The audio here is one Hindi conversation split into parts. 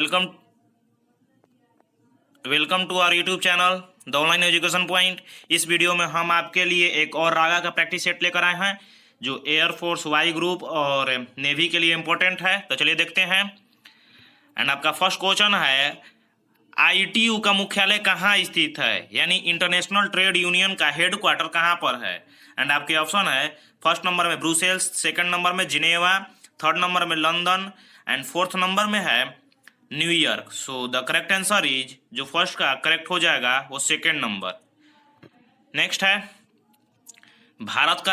Welcome welcome to our YouTube channel the online education point. इस वीडियो में हम आपके लिए एक और रागा का प्रैक्टिस सेट लेकर आए हैं जो एयरफोर्स वाई ग्रुप और नेवी के लिए इम्पोर्टेंट है। तो चलिए देखते हैं। एंड आपका फर्स्ट क्वेश्चन है, आईटीयू का मुख्यालय कहाँ स्थित है, यानी इंटरनेशनल ट्रेड यूनियन का हेड क्वार्टर कहाँ पर है। एंड आपके ऑप्शन है, फर्स्ट नंबर में ब्रुसेल्स, सेकंड नंबर में जिनेवा, थर्ड नंबर में लंदन एंड फोर्थ नंबर में है New York. So the correct answer is, जो फर्स्ट का करेक्ट हो जाएगा वो सेकंड नंबर। नेक्स्ट है, भारत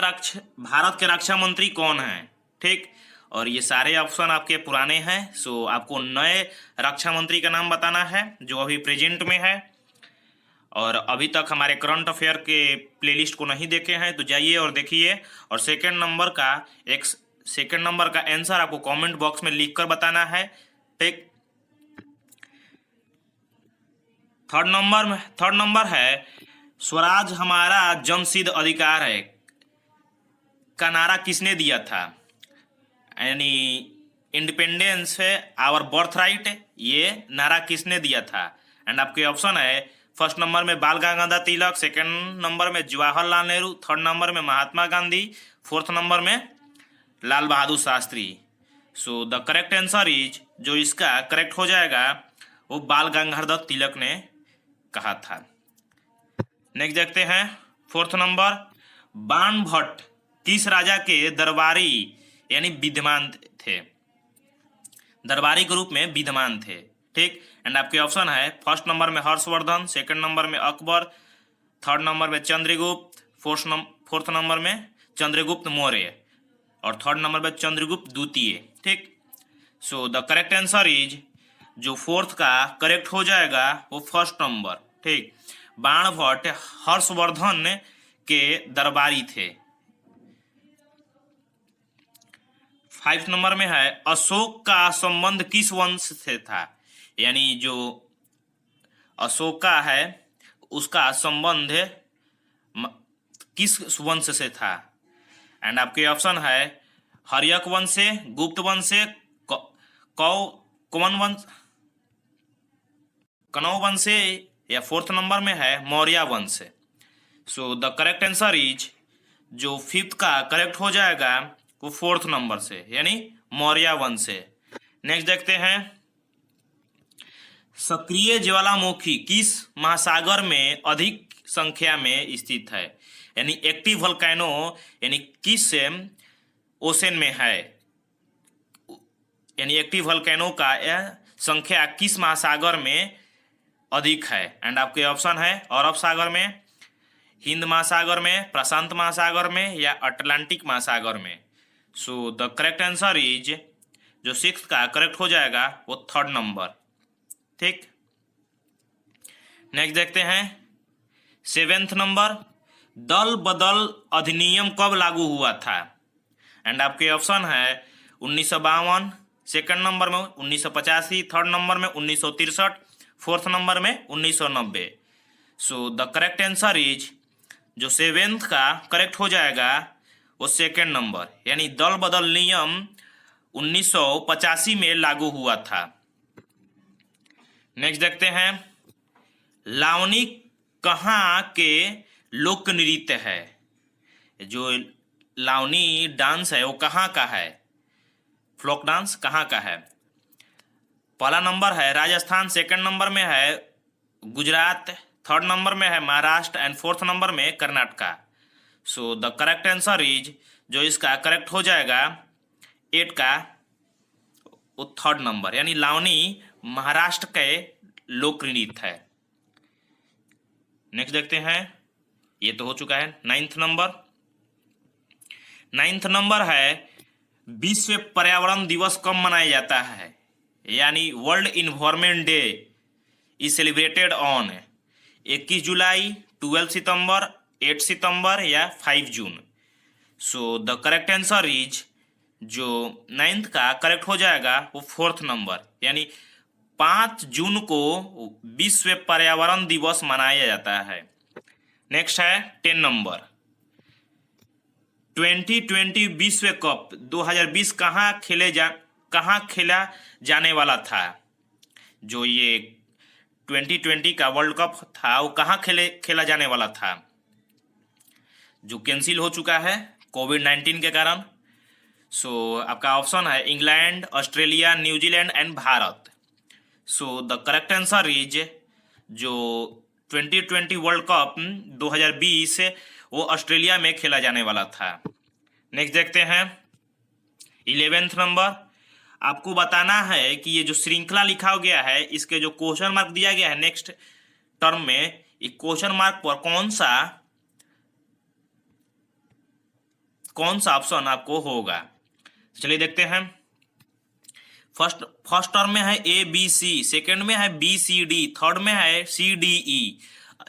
के रक्षा मंत्री कौन है। ठीक, और ये सारे ऑप्शन आपके पुराने हैं। सो आपको नए रक्षा मंत्री का नाम बताना है जो अभी प्रेजेंट में है, और अभी तक हमारे करंट अफेयर के प्लेलिस्ट को नहीं देखे हैं तो जाइए और देखिए। और सेकंड नंबर का आंसर आपको कमेंट बॉक्स में लिखकर बताना है। ठीक, थर्ड नंबर है, स्वराज हमारा जन्मसिद्ध अधिकार है का नारा किसने दिया था, यानी इंडिपेंडेंस है आवर बर्थ राइट, ये नारा किसने दिया था। एंड आपके ऑप्शन है, फर्स्ट नंबर में बाल गंगाधर तिलक, सेकंड नंबर में जवाहरलाल नेहरू, थर्ड नंबर में महात्मा गांधी, फोर्थ नंबर में Lal Bahadur Shastri. So the correct answer is, जो इसका करेक्ट हो जाएगा वो बाल गंगाधर तिलक ने कहा था। नेक्स्ट देखते हैं, फोर्थ नंबर, बाण भट्ट किस राजा के दरबारी यानी विद्यमान थे, दरबारी के रूप में विद्यमान थे। ठीक, एंड आपके ऑप्शन है, फर्स्ट नंबर में हर्षवर्धन, सेकंड नंबर में अकबर, थर्ड नंबर में चंद्रगुप्त, फोर्थ नंबर में चंद्रगुप्त मौर्य और थर्ड नंबर में चंद्रगुप्त द्वितीय। ठीक, सो द करेक्ट आंसर इज, जो फोर्थ का करेक्ट हो जाएगा वो फर्स्ट नंबर। ठीक, बाण भट्ट हर्षवर्धन के दरबारी थे। फाइव नंबर में है, अशोक का संबंध किस वंश से था, यानी जो अशोका है उसका संबंध किस वंश से था। एंड आपके ऑप्शन है, हर्यक वंश से, गुप्त वंश से, कनौ वंश से, या फोर्थ नंबर में है मौर्य वंश से। सो द करेक्ट आंसर इज, जो फिफ्थ का करेक्ट हो जाएगा वो फोर्थ नंबर से, यानी मौर्य वंश से। नेक्स्ट देखते हैं, सक्रिय ज्वालामुखी किस महासागर में अधिक संख्या में स्थित है, यानी एक्टिव वोल्केनो यानी किस ओशन में है, यानी एक्टिव वोल्केनो का संख्या किस महासागर में अधिक है। एंड आपके ऑप्शन है, अरब सागर में, हिंद महासागर में, प्रशांत महासागर में या अटलांटिक महासागर में। सो द करेक्ट आंसर इज, जो सिक्स का करेक्ट हो जाएगा वो थर्ड नंबर। ठीक, नेक्स्ट देखते हैं, सेवेंथ नंबर, दल बदल अधिनियम कब लागू हुआ था। एंड आपके ऑप्शन है, 1952, सेकंड नंबर में 1985, थर्ड नंबर में 1963, फोर्थ नंबर में 1990। सो द करेक्ट आंसर इज, जो सेवेंथ का करेक्ट हो जाएगा वो सेकेंड नंबर, यानी दल बदल नियम 1985 में लागू हुआ था। नेक्स्ट देखते हैं, लावनी कहाँ के लोक नृत्य है, जो लावनी डांस है वो कहाँ का है, फ्लोक डांस कहाँ का है। पहला नंबर है राजस्थान, सेकंड नंबर में है गुजरात, थर्ड नंबर में है महाराष्ट्र एंड फोर्थ नंबर में कर्नाटका। सो द करेक्ट आंसर इज, जो इसका करेक्ट हो जाएगा 8 का वो थर्ड नंबर, यानी लावनी महाराष्ट्र के लोक नृत्य है। नेक्स्ट देखते हैं, ये तो हो चुका है। नाइन्थ नंबर है, विश्व पर्यावरण दिवस कब मनाया जाता है, यानी world environment day is celebrated on 21 July, 12 September, 8 September या 5 June. So the correct answer is, जो 9th का करेक्ट हो जाएगा वो फोर्थ नंबर, यानी 5 जून को विश्व पर्यावरण दिवस मनाया जाता है। नेक्स्ट है 10 नंबर, 2020 विश्व कप 2020 कहाँ खेला जाने वाला था, जो ये 2020 का वर्ल्ड कप था वो कहाँ खेला जाने वाला था, जो कैंसिल हो चुका है कोविड-19 के कारण। सो आपका ऑप्शन है England, Australia, New Zealand and Bharat. So the correct answer is जो 2020 वर्ल्ड कप 2020 वो ऑस्ट्रेलिया में खेला जाने वाला था। नेक्स्ट देखते हैं 11th नंबर। आपको बताना है कि ये जो श्रृंखला लिखा गया है इसके जो क्वेश्चन मार्क दिया गया है नेक्स्ट टर्म में, ये क्वेश्चन मार्क पर कौन सा ऑप्शन आपको होगा। चलिए देखते हैं। फर्स्ट टर्म में है ए बी सी, सेकेंड में है बी सी डी, थर्ड में है सी डी ई।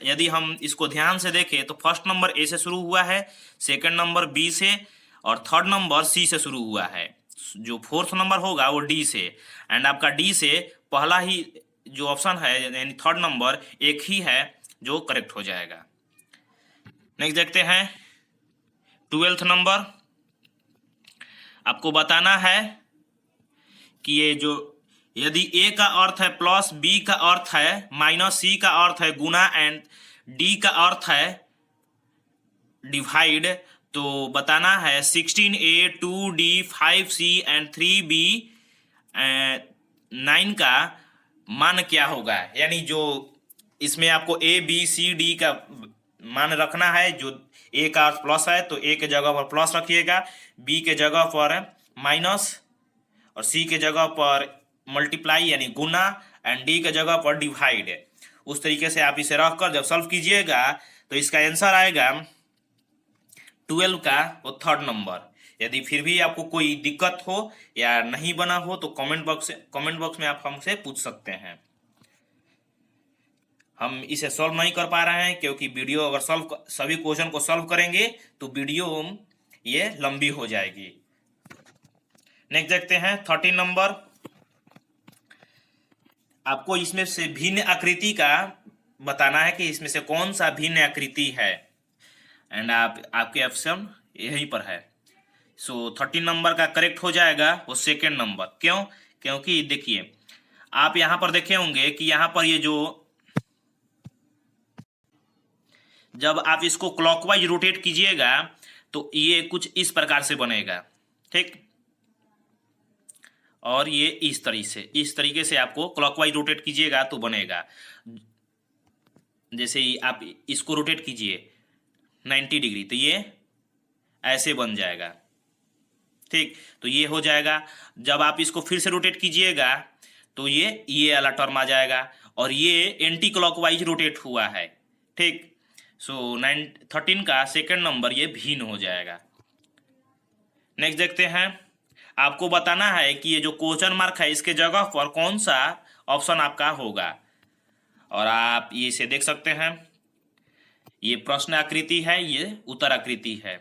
यदि हम इसको ध्यान से देखें तो फर्स्ट नंबर ए से शुरू हुआ है, सेकेंड नंबर बी से और थर्ड नंबर सी से शुरू हुआ है। जो फोर्थ नंबर होगा वो डी से, एंड आपका डी से पहला ही जो ऑप्शन है यानी थर्ड नंबर एक ही है जो करेक्ट हो जाएगा। नेक्स्ट देखते हैं 12th नंबर। आपको बताना है कि ये जो यदि ए का अर्थ है प्लस, बी का अर्थ है माइनस, सी का अर्थ है गुना एंड डी का अर्थ है डिवाइड, तो बताना है 16A 2D 5C and 3B 9 का मान क्या होगा। यानी जो इसमें आपको ए बी सी डी का मान रखना है। जो ए का अर्थ प्लस है तो ए के जगह पर प्लस रखिएगा, बी के जगह पर माइनस और सी के जगह पर मल्टीप्लाई यानी गुना एंड डी के जगह पर डिवाइड। उस तरीके से आप इसे रखकर जब सॉल्व कीजिएगा तो इसका आंसर आएगा 12 का वो थर्ड नंबर। यदि फिर भी आपको कोई दिक्कत हो या नहीं बना हो तो कमेंट बॉक्स में आप हमसे पूछ सकते हैं। हम इसे सॉल्व नहीं कर पा रहे हैं क्योंकि वीडियो अगर सभी क्वेश्चन को सॉल्व करेंगे तो वीडियो ये लंबी हो जाएगी। नेक्स्ट देखते हैं 13 नंबर। आपको इसमें से भिन्न आकृति का बताना है कि इसमें से कौन सा भिन्न आकृति है, एंड आपके ऑप्शन यहीं पर है। सो 13 नंबर का करेक्ट हो जाएगा वो सेकेंड नंबर। क्यों? क्योंकि देखिए आप यहाँ पर देखे होंगे कि यहाँ पर ये जो जब आप इसको क्लॉकवाइज रोटेट कीजिएगा तो ये कुछ इस प्रकार से बनेगा, ठीक। और ये इस तरीके से आपको क्लॉकवाइज रोटेट कीजिएगा तो बनेगा। जैसे ही आप इसको रोटेट कीजिए 90 डिग्री तो ये ऐसे बन जाएगा, ठीक। तो ये हो जाएगा। जब आप इसको फिर से रोटेट कीजिएगा तो ये वाला टर्म आ जाएगा और ये एंटी क्लॉकवाइज रोटेट हुआ है, ठीक। सो 13 का सेकंड नंबर ये भिन्न हो जाएगा। नेक्स्ट देखते हैं। आपको बताना है कि ये जो क्वेश्चन मार्क है इसके जगह पर कौन सा ऑप्शन आपका होगा, और आप ये इसे देख सकते हैं। ये प्रश्न आकृति है, ये उत्तर आकृति है।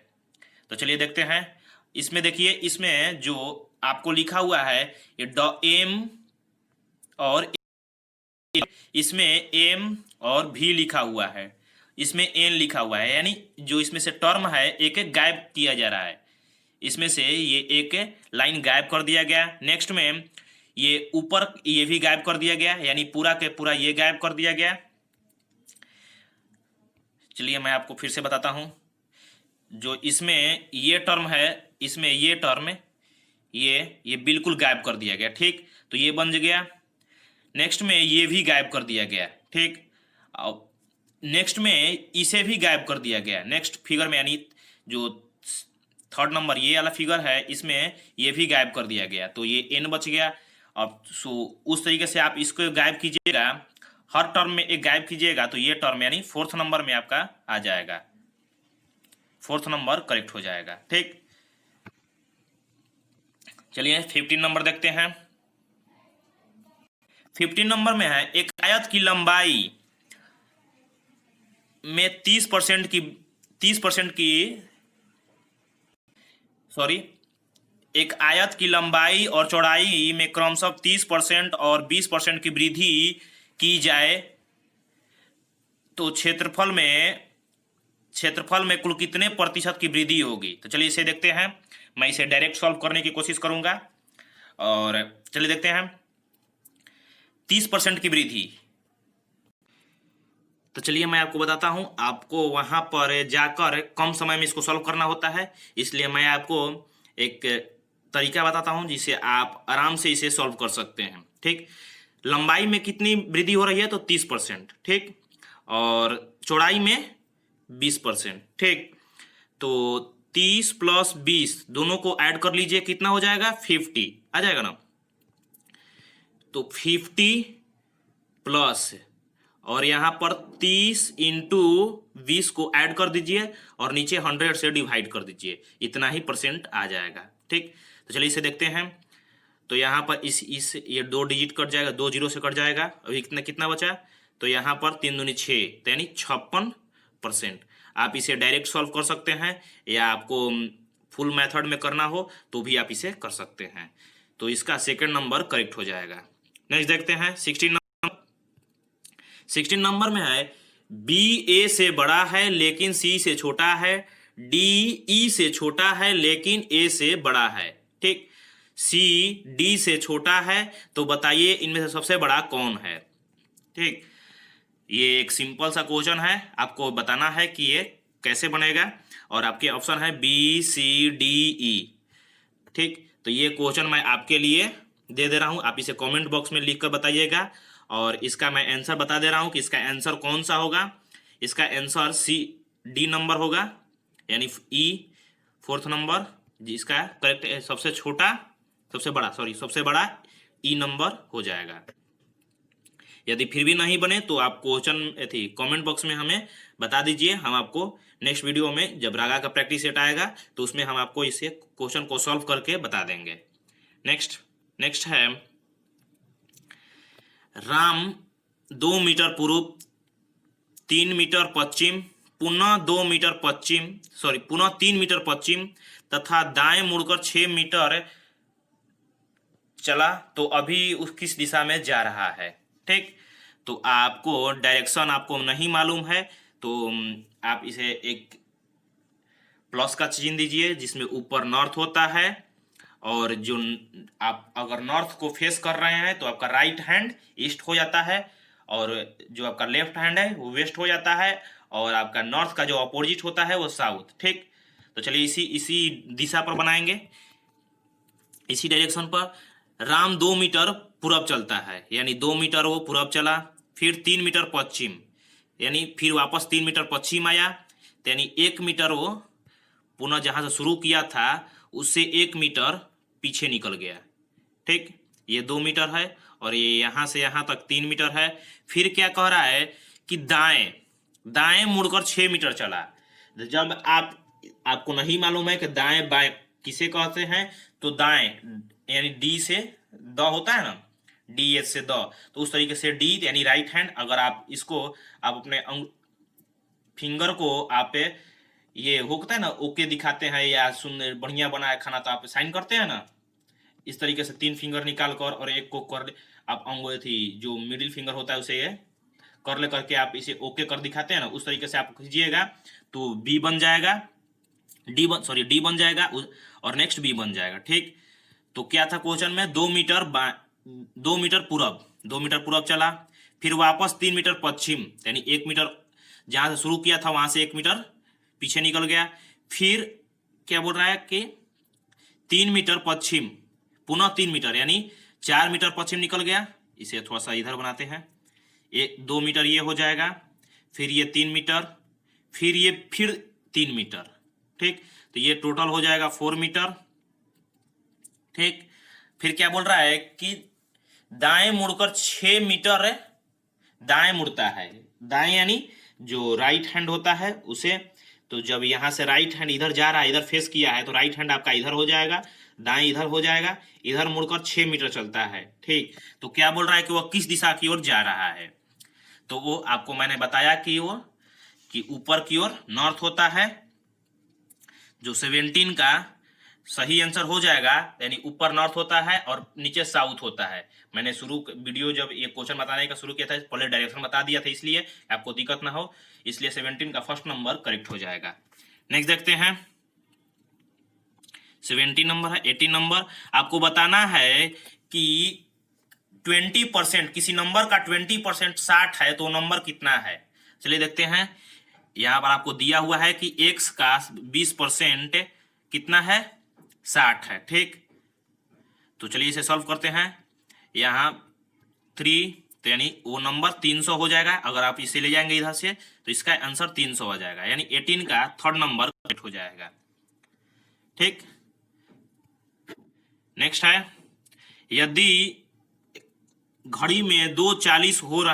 तो चलिए देखते हैं। इसमें देखिए, इसमें जो आपको लिखा हुआ है ये एम और इसमें एम और भी लिखा हुआ है, इसमें एन लिखा हुआ है, यानी जो इसमें से टर्म है एक एक गायब किया जा रहा है। इसमें से ये एक लाइन गायब कर दिया गया। नेक्स्ट में ये ऊपर ये भी गायब कर दिया गया, यानी पूरा के पूरा ये गायब कर दिया गया। चलिए मैं आपको फिर से बताता हूँ। जो इसमें ये टर्म है, इसमें ये टर्म ये बिल्कुल गायब कर दिया गया, ठीक। तो ये बन गया। नेक्स्ट में ये भी गायब कर दिया गया, ठीक। और नेक्स्ट में इसे भी गायब कर दिया गया नेक्स्ट फिगर में, यानी जो थर्ड नंबर ये वाला फिगर है इसमें ये भी गायब कर दिया गया। तो ये एन बच गया। अब उस तरीके से आप इसको गायब कीजिएगा, हर टर्म में एक गायब कीजिएगा तो ये टर्म यानी फोर्थ नंबर में आपका आ जाएगा, फोर्थ नंबर करेक्ट हो जाएगा, ठीक। चलिए 15 नंबर देखते हैं। 15 नंबर में है एक आयत की लंबाई में 30% की एक आयत की लंबाई और चौड़ाई में क्रमशः 30% और 20% की वृद्धि की जाए तो क्षेत्रफल में कुल कितने प्रतिशत की वृद्धि होगी। तो चलिए इसे देखते हैं। मैं इसे डायरेक्ट सॉल्व करने की कोशिश करूंगा और चलिए देखते हैं। 30% की वृद्धि। तो चलिए मैं आपको बताता हूं, आपको वहां पर जाकर कम समय में इसको सॉल्व करना होता है, इसलिए मैं आपको एक तरीका बताता हूं जिससे आप आराम से इसे सॉल्व कर सकते हैं। ठीक, लंबाई में कितनी वृद्धि हो रही है, तो 30%। ठीक, और चौड़ाई में 20%। ठीक, तो 30 प्लस 20 दोनों को ऐड कर लीजिए, कितना हो जाएगा, 50 आ जाएगा ना। तो 50 प्लस, और यहाँ पर 30 इंटू 20 को ऐड कर दीजिए और नीचे 100 से डिवाइड कर दीजिए, इतना ही परसेंट आ जाएगा। ठीक, तो चलिए इसे देखते हैं। तो यहाँ पर इस ये 2 डिजिट कट जाएगा, 2 जीरो से कट जाएगा। अभी कितना कितना बचा, तो यहाँ पर 3 दूनी 6, तो यानी 56%। आप इसे डायरेक्ट सॉल्व कर सकते हैं, या आपको फुल मेथड में करना हो तो भी आप इसे कर सकते हैं। तो इसका सेकंड नंबर करेक्ट हो जाएगा। नेक्स्ट देखते हैं 16 नंबर में है, बी ए से बड़ा है लेकिन सी से छोटा है, डी ई से छोटा है लेकिन ए से बड़ा है। ठीक, सी डी से छोटा है, तो बताइए इनमें से सबसे बड़ा कौन है। ठीक, ये एक सिंपल सा क्वेश्चन है, आपको बताना है कि ये कैसे बनेगा, और आपके ऑप्शन है बी सी डी ई। ठीक, तो ये क्वेश्चन मैं आपके लिए दे रहा हूं, आप इसे कमेंट बॉक्स में लिख कर बताइएगा, और इसका मैं आंसर बता दे रहा हूं कि इसका आंसर कौन सा होगा। इसका आंसर सी डी नंबर होगा, यानी ई 4th नंबर, जिसका करेक्ट सबसे बड़ा ई नंबर हो जाएगा। यदि फिर भी नहीं बने तो आप क्वेश्चन कमेंट बॉक्स में हमें बता दीजिए, हम आपको नेक्स्ट वीडियो में जब रागा का प्रैक्टिस सेट आएगा तो उसमें हम आपको इसे क्वेश्चन को सॉल्व करके बता देंगे। नेक्स्ट है, राम 2 मीटर पूर्व, 3 मीटर पश्चिम, पुनः 3 मीटर पश्चिम तथा दाएं मुड़कर 6 मीटर चला, तो अभी उस किस दिशा में जा रहा है। ठीक, तो आपको डायरेक्शन आपको नहीं मालूम है, तो आप इसे एक प्लस का चिन्ह दीजिए, जिसमें ऊपर नॉर्थ होता है, और जो आप अगर नॉर्थ को फेस कर रहे हैं तो आपका राइट हैंड ईस्ट हो जाता है, और जो आपका लेफ्ट हैंड है वो वेस्ट हो जाता है, और आपका नॉर्थ का जो अपोजिट होता है वो साउथ। ठीक, तो चलिए इसी दिशा पर बनाएंगे, इसी डायरेक्शन पर। राम 2 मीटर पूरब चलता है, यानी 2 मीटर वो पूरब चला, फिर 3 मीटर पश्चिम, यानी फिर वापस 3 मीटर पश्चिम आया, यानी 1 मीटर वो पुनः जहां से शुरू किया था उससे 1 मीटर पीछे निकल गया। ठीक, ये 2 मीटर है, और ये यहां से यहां तक 3 मीटर है। फिर क्या कह रहा है कि दाएं मुड़कर 6 मीटर चला। जब आपको नहीं मालूम है कि दाएं बाएं किसे कहते हैं, तो दाएं यानी डी से द होता है ना, डी एच से द, तो उस तरीके से डी यानी राइट हैंड। अगर आप इसको आप अपने फिंगर को आप ये होता है ना ओके दिखाते हैं, या सुन बढ़िया बना है खाना, तो आप साइन करते हैं ना, इस तरीके से 3 फिंगर निकाल कर और एक को कर आप जो मिडिल फिंगर होता है उसे ये कर ले करके आप इसे ओके कर दिखाते हैं ना, उस तरीके से आप कीजिएगा, तो बी बन जाएगा, डी बन जाएगा, और नेक्स्ट बी बन जाएगा। ठीक, तो क्या था क्वेश्चन में, 2 मीटर पूरब चला, फिर वापस 3 मीटर पश्चिम, यानी 1 मीटर जहां से शुरू किया था वहां से 1 मीटर पीछे निकल गया। फिर क्या बोल रहा है कि 3 मीटर पश्चिम, पुनः 3 मीटर, यानी 4 मीटर पश्चिम निकल गया। इसे थोड़ा सा इधर बनाते हैं, 2 मीटर ये हो जाएगा, फिर ये 3 मीटर, फिर 3 मीटर। ठीक, तो ये टोटल हो जाएगा 4 मीटर। ठीक, फिर क्या बोल रहा है कि दाएं मुड़कर 6 मीटर दाएं मुड़ता है, दाएं यानी जो राइट हैंड होता है उसे, तो जब यहां से राइट हैंड इधर जा रहा है, इधर फेस किया है, तो राइट हैंड आपका इधर हो जाएगा, दाएं इधर हो जाएगा, इधर मुड़कर 6 मीटर चलता है। ठीक, तो क्या बोल रहा है कि वह किस दिशा की ओर जा रहा है, तो वो आपको मैंने बताया कि वो कि ऊपर की ओर नॉर्थ होता है, जो 17 का सही आंसर हो जाएगा, यानी ऊपर नॉर्थ होता है और नीचे साउथ होता है। मैंने वीडियो जब ये क्वेश्चन बताने का शुरू किया था, पहले डायरेक्शन बता दिया था, इसलिए आपको दिक्कत ना हो, इसलिए 17 का फर्स्ट नंबर करेक्ट हो जाएगा। नेक्स्ट देखते हैं, 17 नंबर है, 18 नंबर आपको बताना है कि 20%, किसी नंबर का 20% 60 है तो नंबर कितना है? चलिए देखते हैं। यहाँ पर आपको दिया हुआ है कि x का 20% कितना है? 60 है। ठीक, तो चलिए इसे सॉल्व करते हैं। यहाँ 3, तो यानी वो नंबर 300 हो जाएगा। अगर आप इसे ले जाएंगे इधर से तो इसका आंसर 300 हो जाएगा, यानी 18 का थर्ड नंबर करेक्ट हो जाएगा। ठीक, नेक्स्ट है, यदि घड़ी में 2:40 हो रहा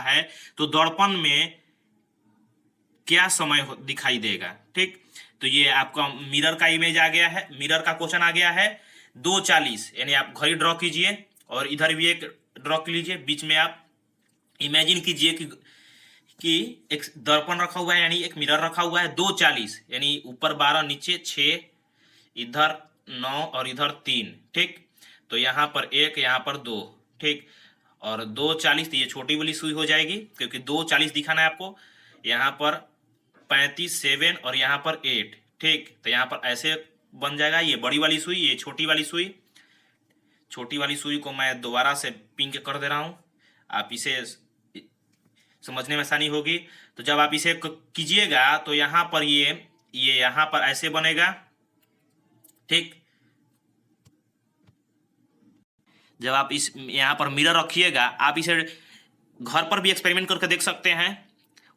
है तो दर्पण में क्या समय दिखाई देगा? ठीक, तो ये आपका मिरर का इमेज आ गया है, मिरर का क्वेश्चन आ गया है। 2:40 यानी आप घड़ी ड्रॉ कीजिए और इधर भी एक ड्रॉ कर लीजिए, बीच में आप इमेजिन कीजिए कि एक दर्पण रखा हुआ है, यानी एक मिरर रखा हुआ है। 2:40 यानी ऊपर 12, नीचे 6, इधर 9 और इधर 3। ठीक, तो यहाँ पर 1, यहाँ पर 2। ठीक, और 2:40 तो ये छोटी वाली सुई हो जाएगी क्योंकि 2:40 दिखाना है आपको। यहाँ पर 35, 7 और यहाँ पर 8। ठीक, तो यहाँ पर ऐसे बन जाएगा, ये बड़ी वाली सुई, ये छोटी वाली सुई। छोटी वाली सुई को मैं दोबारा से पिंक कर दे रहा हूँ, आप इसे समझने में आसानी होगी। तो जब आप इसे कीजिएगा तो यहाँ पर ये यहाँ पर ऐसे बनेगा। ठीक, जब आप इस यहाँ पर मिरर रखिएगा, आप इसे घर पर भी एक्सपेरिमेंट करके देख सकते हैं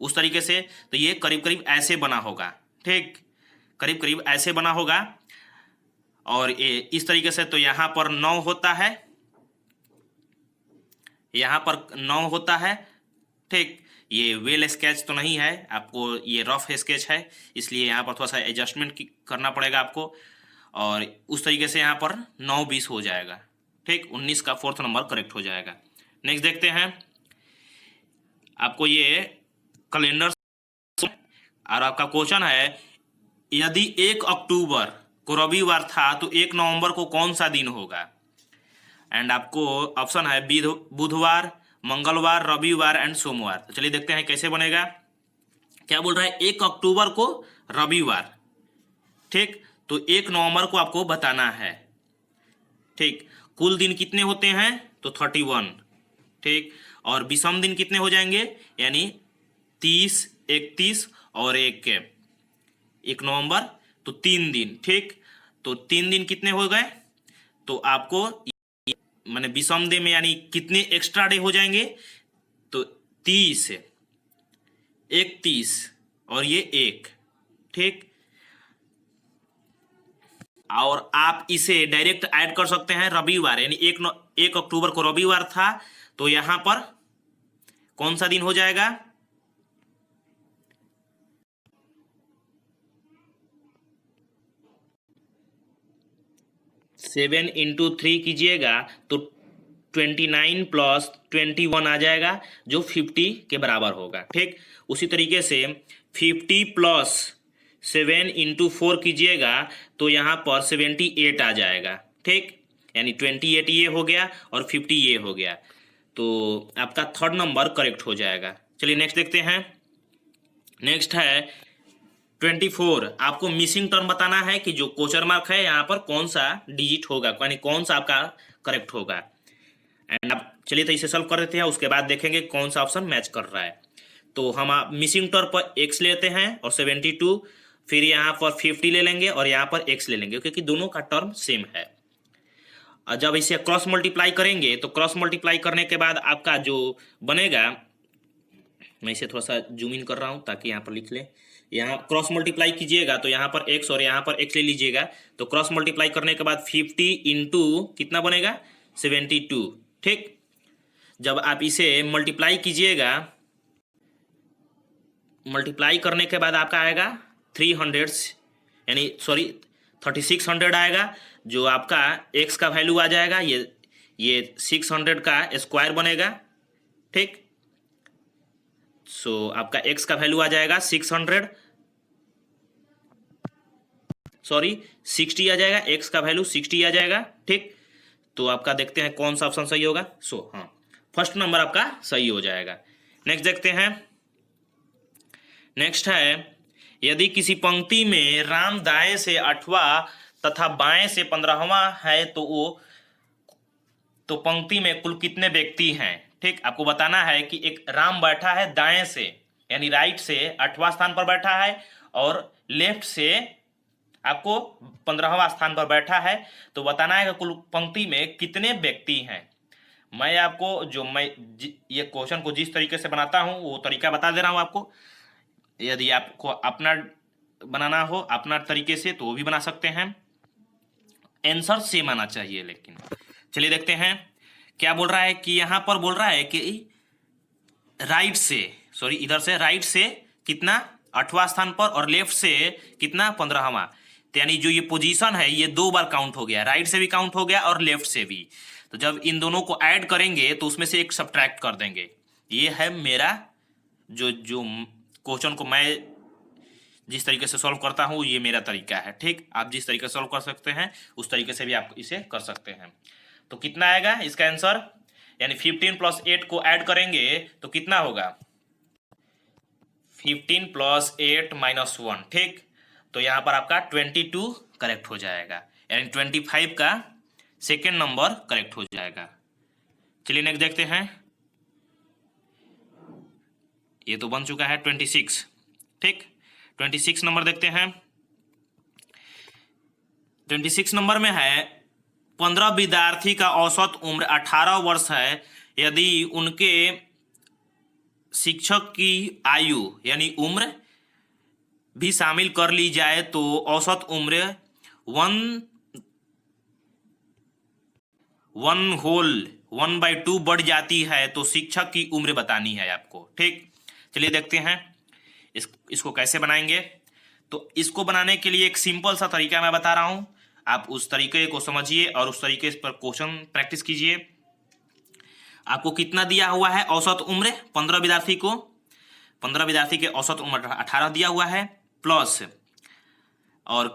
उस तरीके से। तो ये करीब करीब ऐसे बना होगा। ठीक, करीब करीब ऐसे बना होगा और ये इस तरीके से। तो यहाँ पर 9 होता है, यहाँ पर 9 होता है। ठीक, ये वेल स्केच तो नहीं है, आपको ये रफ स्केच है, इसलिए यहाँ पर थोड़ा सा एडजस्टमेंट करना पड़ेगा आपको। और उस तरीके से यहाँ पर 9:20 हो जाएगा। ठीक, 19 का फोर्थ नंबर करेक्ट हो जाएगा। नेक्स्ट देखते हैं, आपको ये कैलेंडर और आपका क्वेश्चन है, यदि 1 अक्टूबर को रविवार था तो 1 नवंबर को कौन सा दिन होगा? एंड आपको ऑप्शन है बुधवार, मंगलवार, रविवार एंड सोमवार। तो चलिए देखते हैं कैसे बनेगा। क्या बोल रहा है? 1 अक्टूबर को रविवार। ठीक, तो 1 नवंबर को आपको बताना है। ठीक, कुल दिन कितने होते हैं? तो 31। ठीक, और विषम दिन कितने हो जाएंगे? यानी 30, 31 और 1 नवंबर, तो 3 दिन। ठीक, तो 3 दिन कितने हो गए? तो आपको माने विषम डे में यानी कितने एक्स्ट्रा डे हो जाएंगे? तो 30, 31 और ये 1। ठीक, और आप इसे डायरेक्ट ऐड कर सकते हैं रविवार, यानी 1 अक्टूबर को रविवार था तो यहां पर कौन सा दिन हो जाएगा? 7 × 3 कीजिएगा तो 29 + 21 आ जाएगा, जो 50 के बराबर होगा। ठीक, उसी तरीके से 50 + 7 × 4 कीजिएगा तो यहाँ पर 78 आ जाएगा। ठीक, यानी 28 ये हो गया और 50 ये हो गया, तो आपका थर्ड नंबर करेक्ट हो जाएगा। चलिए नेक्स्ट देखते हैं। नेक्स्ट है 24। आपको मिसिंग टर्म बताना है कि जो क्वेश्चन मार्क है यहाँ पर कौन सा डिजिट होगा, यानी कौन सा आपका करेक्ट होगा। एंड आप चलिए तो इसे सॉल्व कर देते हैं, उसके बाद देखेंगे कौन सा ऑप्शन मैच कर रहा है। तो हम मिसिंग टर्म पर x लेते हैं और 72, फिर यहाँ पर 50 ले लेंगे और यहाँ पर x ले लेंगे, क्योंकि दोनों का टर्म सेम है। और जब इसे क्रॉस मल्टीप्लाई करेंगे तो क्रॉस मल्टीप्लाई करने के बाद आपका जो बनेगा, मैं इसे थोड़ा सा जूम इन कर रहा हूँ ताकि यहाँ पर लिख ले। यहाँ क्रॉस मल्टीप्लाई कीजिएगा तो यहाँ पर x और यहाँ पर x ले लीजिएगा, तो क्रॉस मल्टीप्लाई करने के बाद 50 × कितना बनेगा? 72। ठीक, जब आप इसे मल्टीप्लाई कीजिएगा, मल्टीप्लाई करने के बाद आपका आएगा 300, यानी सॉरी 3600 आएगा, जो आपका x का वैल्यू आ जाएगा ये 600 का स्क्वायर बनेगा। ठीक, सो आपका x का वैल्यू आ जाएगा 600, सॉरी 60 आ जाएगा, x का वैल्यू 60 आ जाएगा। ठीक, तो आपका देखते हैं कौन सा ऑप्शन सही होगा। हाँ, फर्स्ट नंबर आपका सही हो जाएगा। नेक्स्ट देखते हैं। नेक्स्ट है, यदि किसी पंक्ति में राम दाएं से 8वां तथा बाएं से 15वां है तो तो पंक्ति में कुल कितने व्यक्ति हैं। ठीक, आपको बताना है कि एक राम बैठा है दाएं से यानी राइट से 8वां स्थान पर बैठा है और लेफ्ट से आपको 15वां स्थान पर बैठा है। तो बताना है कि कुल पंक्ति में कितने व्यक्ति हैं। मैं आपको ये क्वेश्चन को जिस तरीके से बनाता हूं वो तरीका बता दे रहा हूं आपको। यदि आपको अपना बनाना हो अपना तरीके से तो वो भी बना सकते हैं। आंसर सेम आना चाहिए। लेकिन चलिए देखते हैं क्या बोल रहा है कि यहाँ पर बोल रहा है कि राइट से इधर से राइट से कितना 8वां स्थान पर और लेफ्ट से कितना 15वां। तो यानी जो ये पोजीशन है ये 2 बार काउंट हो गया, राइट से भी काउंट हो गया और लेफ्ट से भी। तो जब इन दोनों को ऐड करेंगे तो उसमें से एक सब्ट्रैक्ट कर देंगे। ये है मेरा जो क्वेश्चन को मैं जिस तरीके से सॉल्व करता हूँ ये मेरा तरीका है। ठीक, आप जिस तरीके से सॉल्व कर सकते हैं उस तरीके से भी आप इसे कर सकते हैं। तो कितना आएगा इसका आंसर, यानी 15 + 8 को ऐड करेंगे तो कितना होगा 15 + 8 - 1। ठीक, तो यहाँ पर आपका 22 करेक्ट हो जाएगा, यानी 25 का सेकेंड नंबर करेक्ट हो जाएगा। चलिए नेक्स्ट देखते हैं। ये तो बन चुका है 26। ठीक, 26 नंबर देखते हैं। 26 नंबर में है 15 विद्यार्थी का औसत उम्र 18 वर्ष है। यदि उनके शिक्षक की आयु यानी उम्र भी शामिल कर ली जाए तो औसत उम्र 1/2 बढ़ जाती है। तो शिक्षक की उम्र बतानी है आपको। ठीक, चलिए देखते हैं इसको कैसे बनाएंगे। तो इसको बनाने के लिए एक सिंपल सा तरीका मैं बता रहा हूं, आप उस तरीके को समझिए और उस तरीके पर क्वेश्चन प्रैक्टिस कीजिए। आपको कितना दिया हुआ है औसत उम्र 15 विद्यार्थी को, 15 विद्यार्थी के औसत उम्र 18 दिया हुआ है, प्लस और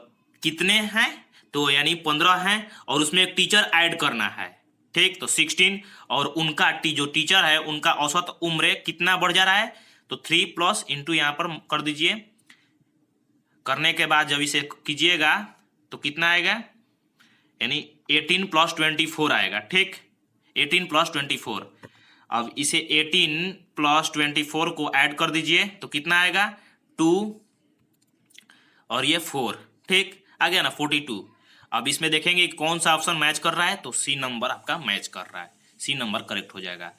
कितने हैं तो यानी 15 हैं और उसमें एक टीचर ऐड करना है। ठीक, तो 16 और उनका जो टीचर है उनका औसत उम्र कितना बढ़ जा रहा है तो 3 प्लस इंटू यहाँ पर कर दीजिए। करने के बाद जब इसे कीजिएगा तो कितना आएगा, यानी 18 + 24 आएगा। ठीक, 18 + 24। अब इसे 18 + 24 को ऐड कर दीजिए तो कितना आएगा 2 और ये 4। ठीक, आ गया ना 42। अब इसमें देखेंगे कौन सा ऑप्शन मैच कर रहा है तो सी नंबर आपका मैच कर रहा है, सी नंबर करेक्ट हो जाएगा।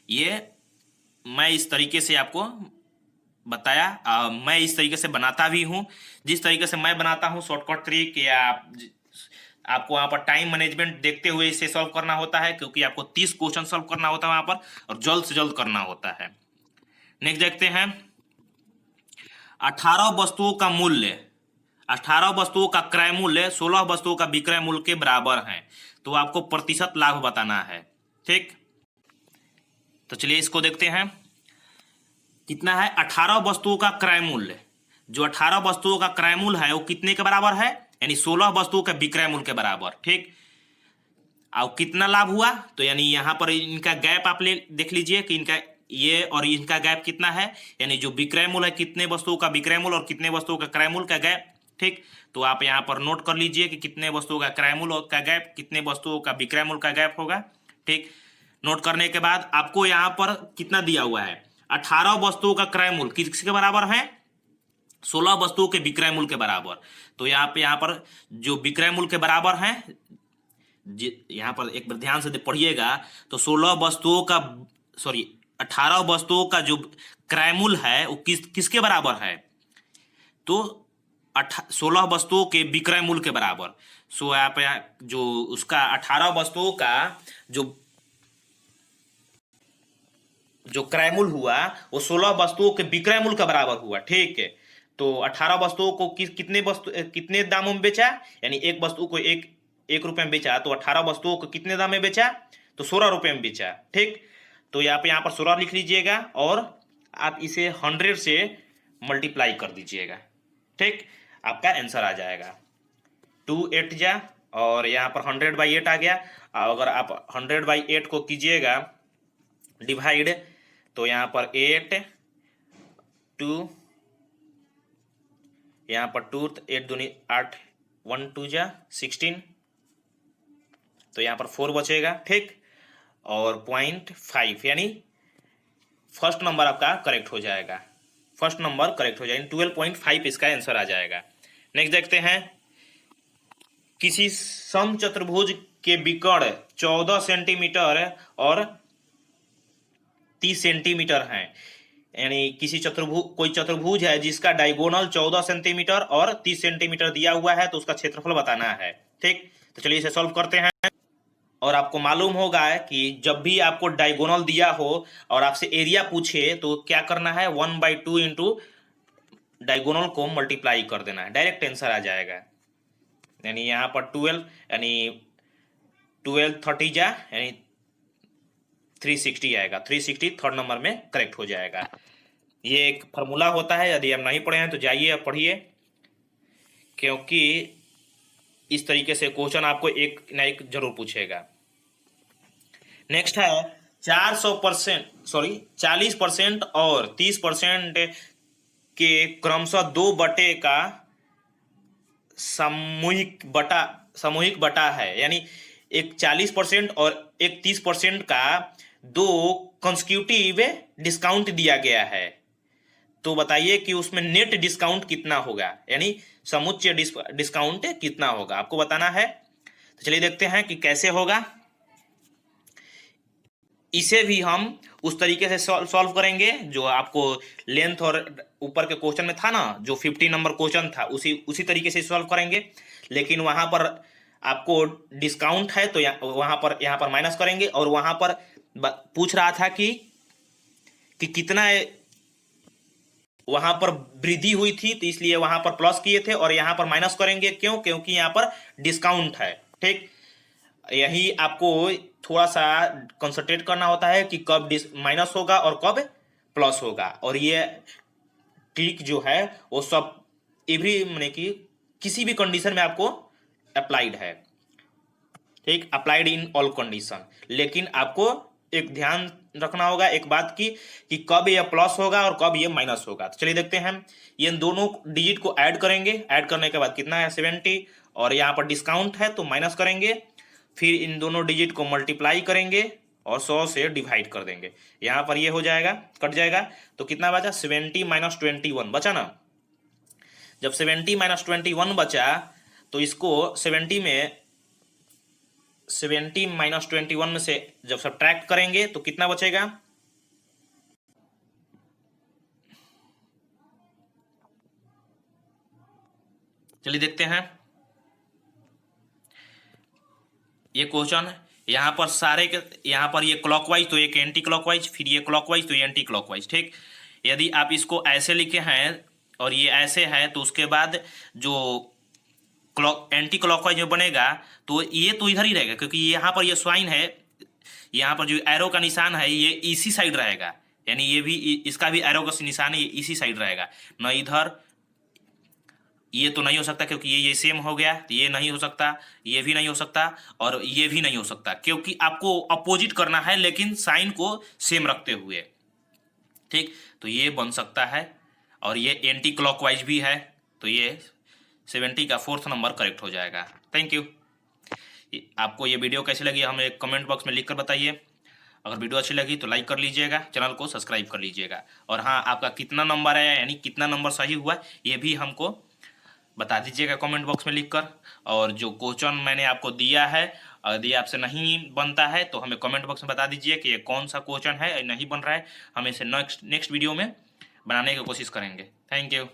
ये मैं इस तरीके से आपको बताया, मैं इस तरीके से बनाता भी हूँ। जिस तरीके से मैं बनाता हूँ शॉर्टकट ट्रिक या आपको वहाँ पर टाइम मैनेजमेंट देखते हुए इसे सॉल्व करना होता है, क्योंकि आपको 30 क्वेश्चन सॉल्व करना होता है वहाँ पर और जल्द से जल्द करना होता है। नेक्स्ट देखते हैं 18 वस्तुओं का मूल्य, 18 वस्तुओं का क्रय मूल्य 16 वस्तुओं का विक्रय मूल्य के बराबर है। तो आपको प्रतिशत लाभ बताना है। ठीक, तो चलिए इसको देखते हैं कितना है 18 वस्तुओं का क्रय मूल्य। जो 18 वस्तुओं का क्रय मूल्य है वो कितने के बराबर है, यानी 16 वस्तुओं के विक्रय मूल्य के बराबर। ठीक, और कितना लाभ हुआ तो यानी यहाँ पर इनका गैप आप देख लीजिए कि इनका ये और इनका गैप कितना है, यानी जो विक्रय मूल्य है कितने वस्तुओं का विक्रय मूल्य और कितने वस्तुओं का क्रय मूल्य का गैप। ठीक, तो आप यहाँ पर नोट कर लीजिए कि कितने वस्तुओं का क्रय मूल्य का गैप कितने वस्तुओं का विक्रय मूल्य का गैप होगा। ठीक, नोट करने के बाद आपको यहाँ पर कितना दिया हुआ है 18 वस्तुओं का क्रय मूल्य किसके बराबर है 16 वस्तुओं के विक्रय मूल्य के बराबर। तो यहाँ पर जो विक्रय मूल्य के बराबर है, यहाँ पर एक बार ध्यान से पढ़िएगा तो 18 वस्तुओं का जो क्रय मूल्य है वो किसके बराबर है तो 16 वस्तुओं के विक्रय मूल्य के बराबर। सो आप जो उसका 18 वस्तुओं का जो क्रय मूल्य हुआ वो 16 वस्तुओं के विक्रय मूल्य के बराबर हुआ। ठीक है, तो 18 वस्तुओं को कितने दामों में बेचा, यानी एक वस्तु को एक रुपए में बेचा तो 18 वस्तुओं को कितने दाम में बेचा तो 16 रुपए में बेचा। ठीक, तो यहाँ पर 16 लिख लीजिएगा और आप इसे 100 से मल्टीप्लाई कर दीजिएगा। ठीक, आपका आंसर आ जाएगा 2 8 जा और यहाँ पर 100/8 आ गया। अगर आप 100/8 को कीजिएगा डिवाइड तो यहाँ पर 8 2 यहाँ पर 2 8 दूनी 8 1 2 जा 16 तो यहाँ पर 4 बचेगा, ठीक। और 0.5 यानी फर्स्ट नंबर आपका करेक्ट हो जाएगा, फर्स्ट नंबर करेक्ट हो जाएगा, 12.5 इसका आंसर आ जाएगा। नेक्स्ट देखते हैं, किसी समचतुर्भुज के विकर्ण 14 सेंटीमीटर और 30 सेंटीमीटर हैं। यानी किसी कोई चतुर्भुज है जिसका डायगोनल 14 सेंटीमीटर और 30 सेंटीमीटर दिया हुआ है, तो उसका क्षेत्रफल बताना है, ठीक। तो चलिए इसे सॉल्व करते हैं। और आपको मालूम होगा कि जब भी आपको डायगोनल दिया हो और आपसे एरिया पूछे तो क्या करना है, 1/2 इंटू डायगोनल को मल्टीप्लाई कर देना है, डायरेक्ट आंसर आ जाएगा। यानी यहाँ पर 12 यानी 12 30 जा यानी 360 आएगा, 360 थर्ड नंबर में करेक्ट हो जाएगा। ये एक फार्मूला होता है, यदि आप नहीं पढ़े हैं तो जाइए आप पढ़िए, क्योंकि इस तरीके से क्वेश्चन आपको एक ना एक जरूर पूछेगा। नेक्स्ट है 40% और 30% के क्रमशः 2 बटे का सामूहिक बटा है। यानी एक 40% और एक 30% का 2 कंसेक्यूटिव डिस्काउंट दिया गया है। तो बताइए कि उसमें नेट डिस्काउंट कितना होगा, यानी समुच्चय डिस्काउंट कितना होगा, आपको बताना है। तो चलिए देखते हैं कि कैसे होगा। इसे भी हम उस तरीके से सॉल्व करेंगे जो आपको लेंथ और ऊपर के क्वेश्चन में था ना, जो 50 नंबर क्वेश्चन था, उसी तरीके से सॉल्व करेंगे। लेकिन वहां पर आपको डिस्काउंट है तो यहाँ पर माइनस करेंगे, और वहां पर पूछ रहा था कि कितना वहां पर वृद्धि हुई थी, तो इसलिए वहां पर प्लस किए थे, और यहाँ पर माइनस करेंगे। क्यों? क्योंकि यहाँ पर डिस्काउंट है, ठीक। यही आपको थोड़ा सा कंसंट्रेट करना होता है कि कब माइनस होगा और कब प्लस होगा। और ये ट्रिक जो है वो सब एवरी माने कि किसी भी कंडीशन में आपको अप्लाइड है, ठीक, अप्लाइड इन ऑल कंडीशन। लेकिन आपको एक ध्यान रखना होगा एक बात की कि कब ये प्लस होगा और कब ये माइनस होगा। तो चलिए देखते हैं, ये दोनों डिजिट को ऐड करेंगे, ऐड करने के बाद कितना है 70, और यहाँ पर डिस्काउंट है तो माइनस करेंगे, फिर इन दोनों डिजिट को मल्टीप्लाई करेंगे और 100 से डिवाइड कर देंगे। यहाँ पर ये हो जाएगा, कट जाएगा, तो कितना बचा 70 - 21 बचा ना। जब 70 - 21 बचा तो इसको 70 - 21 में से जब सब्ट्रैक्ट करेंगे तो कितना बचेगा, चलिए देखते हैं। ये क्वेश्चन यहाँ पर सारे के यहाँ पर ये क्लॉकवाइज तो एक एंटी क्लॉकवाइज, फिर ये क्लॉकवाइज तो ये एंटी क्लॉकवाइज, ठीक। यदि आप इसको ऐसे लिखे हैं और ये ऐसे है तो उसके बाद जो एंटी क्लॉकवाइज में बनेगा तो ये तो इधर ही रहेगा, क्योंकि यहाँ पर ये साइन है, यहाँ पर जो एरो का निशान है ये इसी साइड रहेगा। यानी ये भी इसका भी एरो का निशान है, ये इसी साइड रहेगा, न इधर। ये तो नहीं हो सकता क्योंकि ये सेम हो गया, तो ये नहीं हो सकता, ये भी नहीं हो सकता, और ये भी नहीं हो सकता, क्योंकि आपको अपोजिट करना है लेकिन साइन को सेम रखते हुए, ठीक। तो ये बन सकता है, और ये एंटी क्लॉकवाइज भी है, तो ये 70 का 4th नंबर करेक्ट हो जाएगा। Thank you. आपको ये वीडियो कैसी लगी हमें कमेंट बॉक्स में लिख कर बताइए। अगर वीडियो अच्छी लगी तो लाइक कर लीजिएगा, चैनल को सब्सक्राइब कर लीजिएगा, और हाँ, आपका कितना नंबर आया यानी कितना नंबर सही हुआ ये भी हमको बता दीजिएगा कमेंट बॉक्स में लिखकर। और जो क्वेश्चन मैंने आपको दिया है, यदि आपसे नहीं बनता है तो हमें कमेंट बॉक्स में बता दीजिए कि ये कौन सा क्वेश्चन है नहीं बन रहा है, हम इसे नेक्स्ट वीडियो में बनाने की कोशिश करेंगे। Thank you.